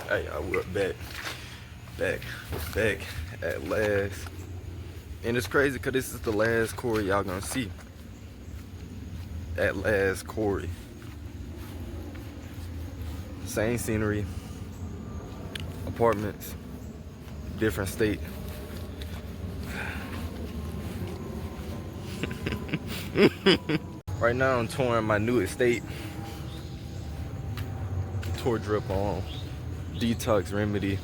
Hey, we're back at last. And it's crazy because this is the last Corey y'all gonna see. At last Corey. Same scenery, apartments, different state. Right now I'm touring my new estate. Tour drip on Detox Remedy.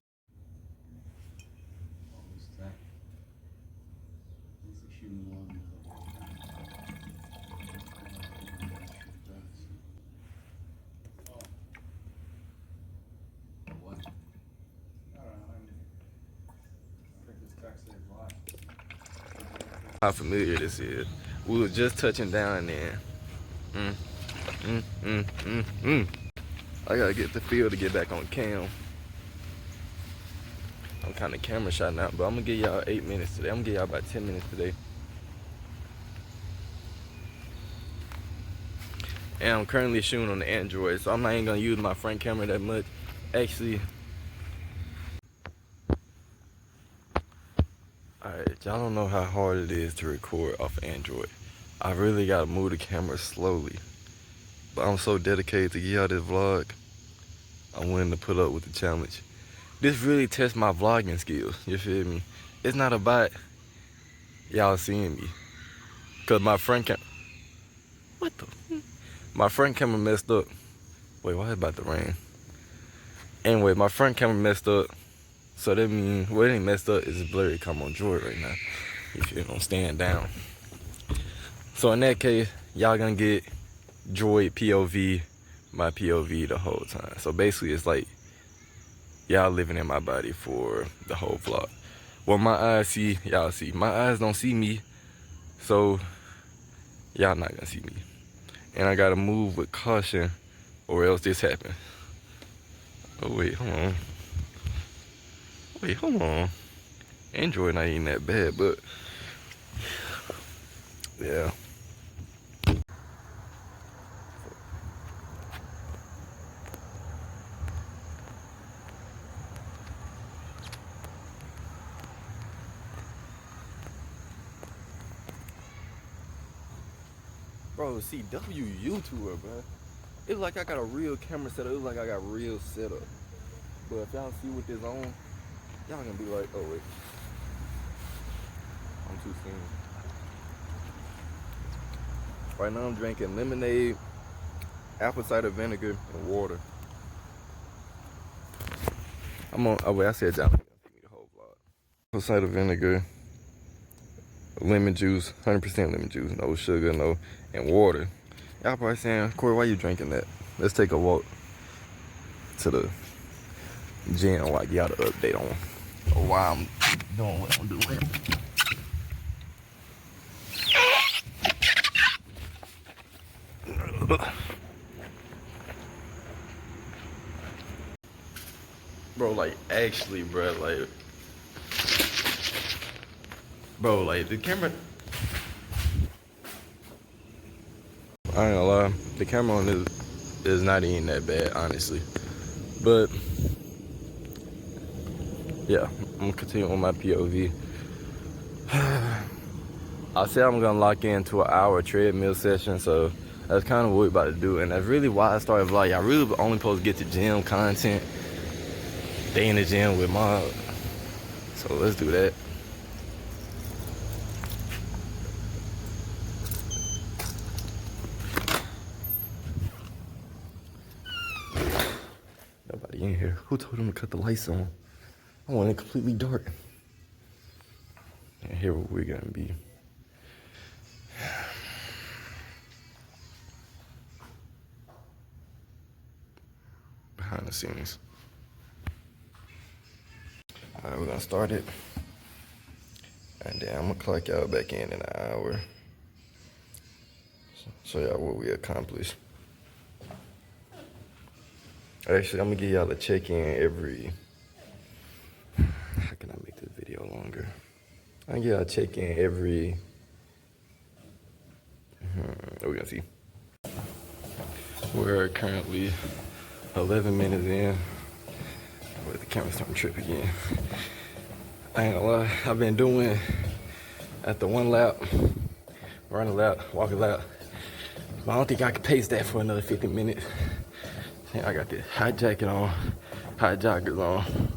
How familiar this is. We were just touching down there. I gotta get the feel to get back on cam. I'm kind of camera shy now, but I'm gonna give y'all 8 minutes today. I'm gonna give y'all about 10 minutes today. And I'm currently shooting on the Android, so I'm not even gonna use my front camera that much. Actually, alright, y'all don't know how hard it is to record off Android. I really gotta move the camera slowly. But I'm so dedicated to give y'all this vlog. I'm willing to put up with the challenge. This really tests my vlogging skills, you feel me? It's not about y'all seeing me. Cause my front camera, what the? My front camera messed up. Wait, why is it about to rain? Anyway, my front camera messed up. So that means, what ain't messed up is blurry. Come on, Droid right now. If you don't stand down. So in that case, y'all gonna get Droid POV, my POV the whole time. So basically it's like, y'all living in my body for the whole vlog. What my eyes see, y'all see. My eyes don't see me, so y'all not gonna see me. And I gotta move with caution or else this happens. Oh wait, hold on. Wait, hold on. Android not even that bad, but yeah. Bro, CW YouTuber, bro. It's like I got a real camera setup. It's like I got real setup. But if y'all see what this on, y'all gonna be like, oh wait, I'm too soon. Right now I'm drinking lemonade, apple cider vinegar, and water. I'm on, oh wait, I said y'all gonna see me the whole vlog. Apple cider vinegar, lemon juice, 100% lemon juice, no sugar, no, and water. Y'all probably saying, Corey, why you drinking that? Let's take a walk to the gym while I get y'all the update on why I'm doing what I'm doing. Bro, like, actually, bro, like, the camera, I ain't gonna lie, the camera on this is not even that bad, honestly. But yeah, I'm gonna continue on my POV. I said I'm gonna lock into an hour treadmill session, so that's kind of what we're about to do. And that's really why I started vlogging. I really only supposed to get to gym content, stay in the gym with my, so let's do that. Nobody in here. Who told him to cut the lights on? I want it completely dark. And here we're gonna be. Behind the scenes. Alright, we're gonna start it. And then I'm gonna clock y'all back in an hour. Show y'all what we accomplished. Actually, I'm gonna give y'all a check-in every, how can I make this video longer? I'm gonna give y'all a check-in every, we're gonna see. We're currently 11 minutes in. Camera's starting to trip again. I ain't gonna lie, I've been doing after one lap, run a lap, walk a lap. But I don't think I can pace that for another 50 minutes. I got this hot jacket on, hot joggers on.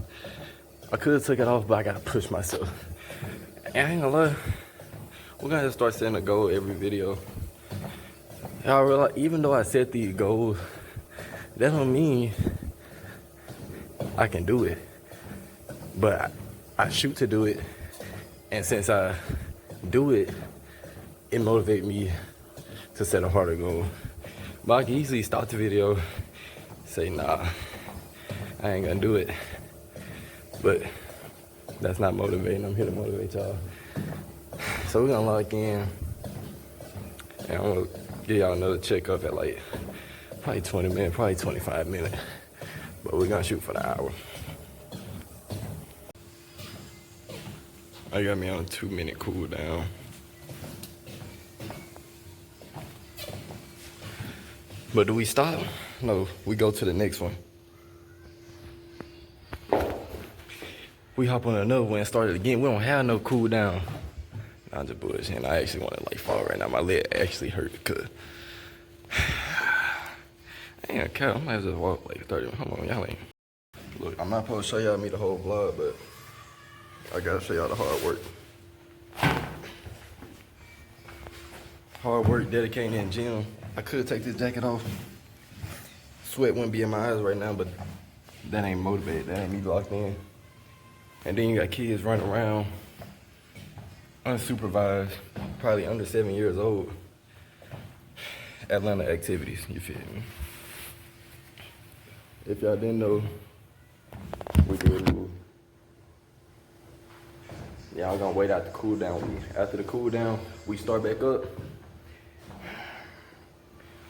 I could have took it off, but I gotta push myself. And I ain't gonna lie, we're gonna start setting a goal every video. And I realize, even though I set these goals, that don't mean I can do it. But I shoot to do it, and since I do it, it motivates me to set a harder goal. But I can easily stop the video, say, nah, I ain't gonna do it. But that's not motivating. I'm here to motivate y'all. So we're gonna lock in, and I'm gonna give y'all another checkup at like probably 20 minutes, probably 25 minutes. But we're gonna shoot for the hour. I got me on a 2-minute cool down. But do we stop? No, we go to the next one. We hop on another one and start it again. We don't have no cool down. Nah, I'm just bullshitting. I actually want to like fall right now. My leg actually hurt because I ain't care. I might just walk like 30 minutes. Hold on, y'all ain't. Look, I'm not supposed to show y'all me the whole vlog, but I gotta show y'all the hard work. Hard work, dedicating in the gym. I could take this jacket off. Sweat wouldn't be in my eyes right now, but that ain't motivated. That ain't me locked in. And then you got kids running around, unsupervised, probably under 7 years old. Atlanta activities, you feel me? If y'all didn't know, we could move. Y'all gonna wait out the cool down. After the cool down, we start back up.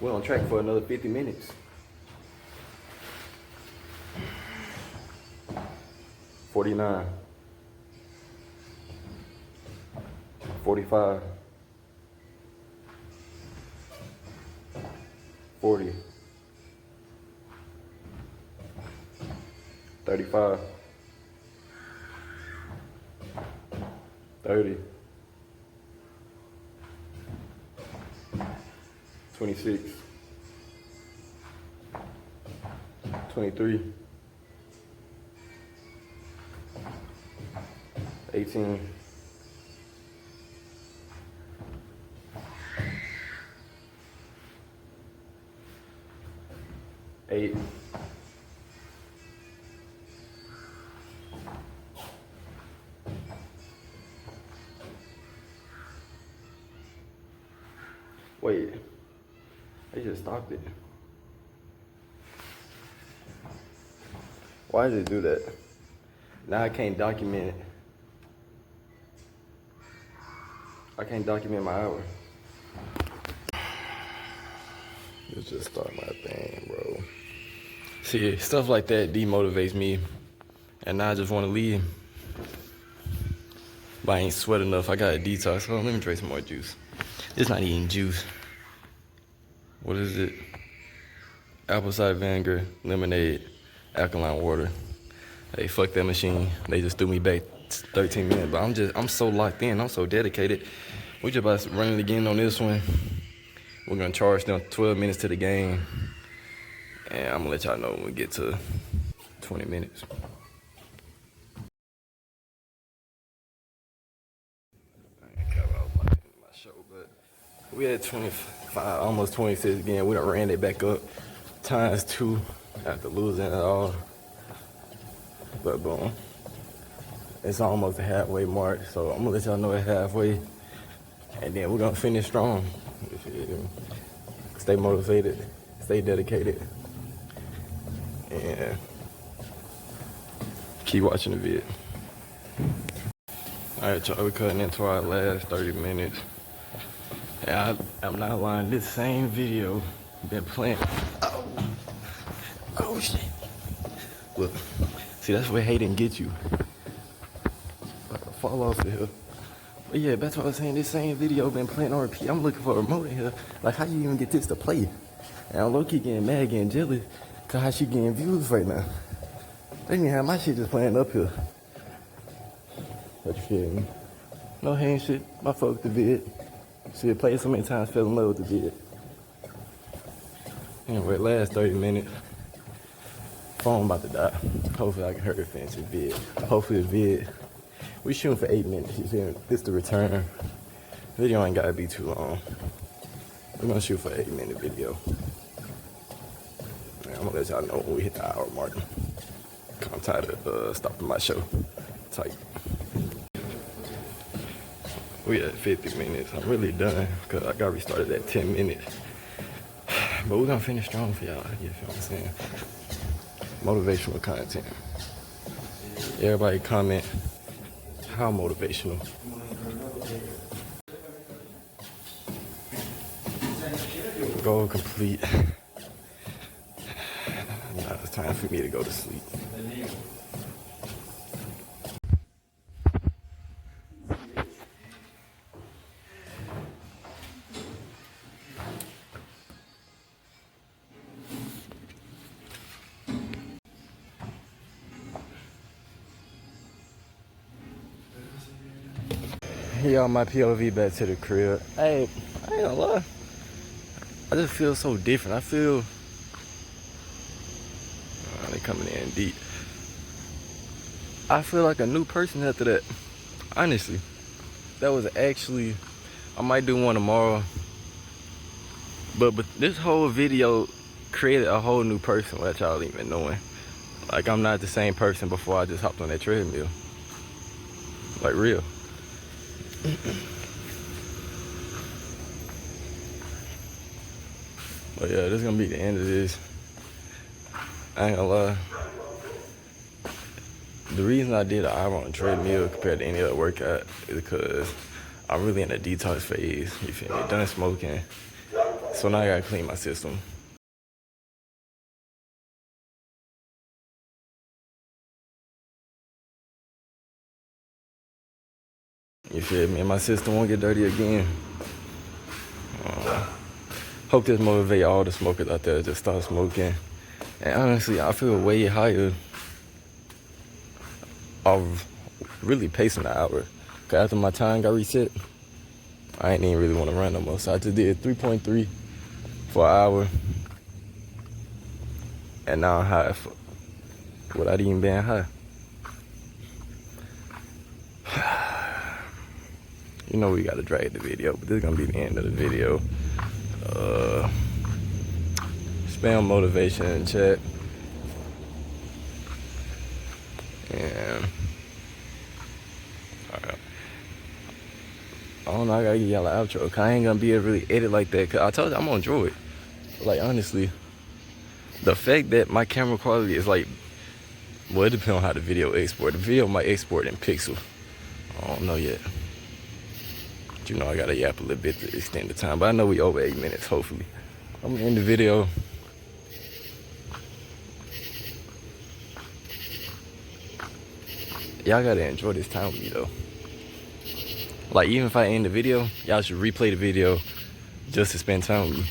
We're on track for another 50 minutes. 49. 45. 40. 35. 30. 26. 23. 18. 8. 'Wait, they just stopped it. Why did it do that? Now I can't document it. I can't document my hour. Let's just start my thing, bro. See, stuff like that demotivates me, and now I just want to leave. But I ain't sweat enough. I got a detox. Oh, let me drink some more juice. It's not even juice. What is it? Apple cider vinegar, lemonade, alkaline water. Hey, fuck that machine. They just threw me back 13 minutes. But I'm so locked in. I'm so dedicated. We just about to run it again on this one. We're gonna charge them 12 minutes to the game. And I'm gonna let y'all know when we get to 20 minutes. We had 25, almost 26 again. We done ran it back up ×2 after losing it all. But boom, it's almost the halfway mark. So I'm gonna let y'all know it's halfway. And then we're gonna finish strong. Stay motivated, stay dedicated, and keep watching the vid. All right, y'all, we're cutting into our last 30 minutes. And I'm not lying, this same video been playing. Oh shit. Look, see, that's where hating get you. Fall off the hill. But yeah, that's what I was saying, this same video been playing on repeat. I'm looking for a remote in here. Like, how you even get this to play? And I'm low-key getting mad, getting jealous, cause how she getting views right now. They didn't have my shit just playing up here. But you feel me? No hand shit. My fuck with the vid. See it play so many times, fell in love with the vid. Anyway, last 30 minutes. Phone about to die. Hopefully I can hurry finish the vid. Hopefully the vid. We shooting for 8 minutes. You feel me? This the return. Video ain't gotta be too long. We're gonna shoot for an 8-minute video. Man, I'm gonna let y'all know when we hit the hour mark. I'm tired of stopping my show. Tight. We at 50 minutes. I'm really done because I got restarted at 10 minutes. But we're gonna finish strong for y'all. You feel what I'm saying? Motivational content. Everybody comment how motivational. Goal complete. Now it's time for me to go to sleep. Y'all, my POV back to the crib. Hey, I ain't gonna lie. I just feel so different. I feel they coming in deep. I feel like a new person after that. Honestly, that was actually. I might do one tomorrow. But this whole video created a whole new person without y'all even knowing. Like I'm not the same person before I just hopped on that treadmill. Like real. But yeah, this is gonna be the end of this. I ain't gonna lie. The reason I did an hour on a treadmill compared to any other workout is because I'm really in a detox phase. You feel me? Done smoking. So now I gotta clean my system. You feel me? And my system won't get dirty again. Hope this motivate all the smokers out there to just start smoking. And honestly, I feel way higher of really pacing the hour. Cause after my time got reset, I ain't even really want to run no more. So I just did 3.3 for an hour. And now I'm high without even being high. You know we gotta drag the video, but this is gonna be the end of the video. Spam motivation in chat. And I don't know, I gotta give y'all an outro. Cause I ain't gonna be able to really edit like that. Cause I told you I'm on Droid. Like honestly, the fact that my camera quality is like, well, it depends on how the video export. The video might export in pixel. I don't know yet. But you know I gotta yap a little bit to extend the time. But I know we over 8 minutes, hopefully. I'm gonna end the video. Y'all gotta enjoy this time with me though. Like even if I end the video, y'all should replay the video just to spend time with me.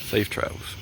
Safe travels.